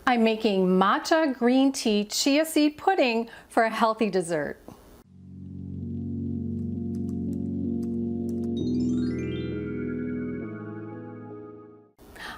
I'm making matcha green tea chia seed pudding for a healthy dessert.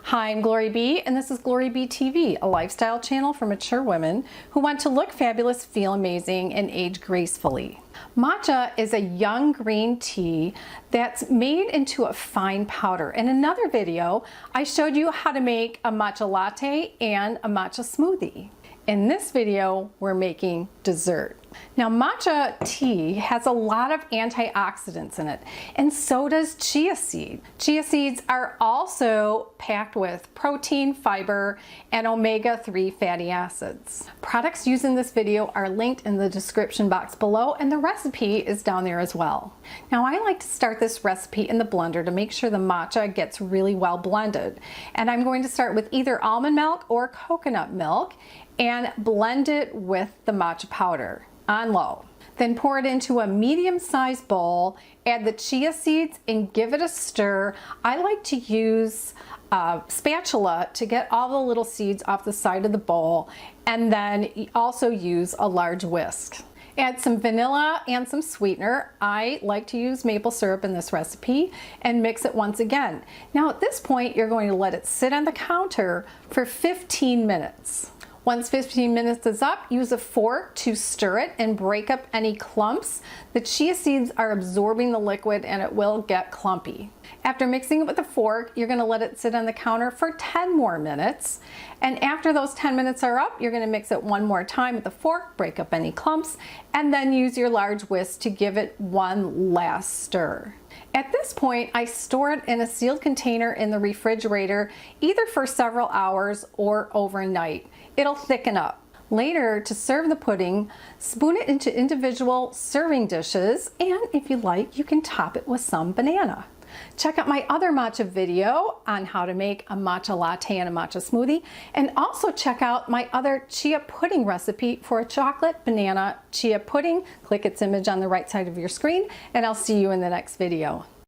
Hi, I'm GloryB, and this is GloryB-TV, a lifestyle channel for mature women who want to look fabulous, feel amazing, and age gracefully. Matcha is a young green tea that's made into a fine powder. In another video, I showed you how to make a matcha latte and a matcha smoothie. In this video, we're making dessert. Now, matcha tea has a lot of antioxidants in it, and so does chia seed. Chia seeds are also packed with protein, fiber, and omega-3 fatty acids. Products used in this video are linked in the description box below, and the recipe is down there as well. Now, I like to start this recipe in the blender to make sure the matcha gets really well blended. And I'm going to start with either almond milk or coconut milk and blend it with the matcha powder on low. Then pour it into a medium-sized bowl, add the chia seeds and give it a stir. I like to use a spatula to get all the little seeds off the side of the bowl, and then also use a large whisk. Add some vanilla and some sweetener. I like to use maple syrup in this recipe, and mix it once again. Now at this point, you're going to let it sit on the counter for 15 minutes. Once 15 minutes is up, use a fork to stir it and break up any clumps. The chia seeds are absorbing the liquid and it will get clumpy. After mixing it with a fork, you're going to let it sit on the counter for 10 more minutes. And after those 10 minutes are up, you're going to mix it one more time with the fork, break up any clumps, and then use your large whisk to give it one last stir. At this point, I store it in a sealed container in the refrigerator, either for several hours or overnight. It'll thicken up. Later, to serve the pudding, spoon it into individual serving dishes, and if you like, you can top it with some banana. Check out my other matcha video on how to make a matcha latte and a matcha smoothie, and also check out my other chia pudding recipe for a chocolate banana chia pudding. Click its image on the right side of your screen, and I'll see you in the next video.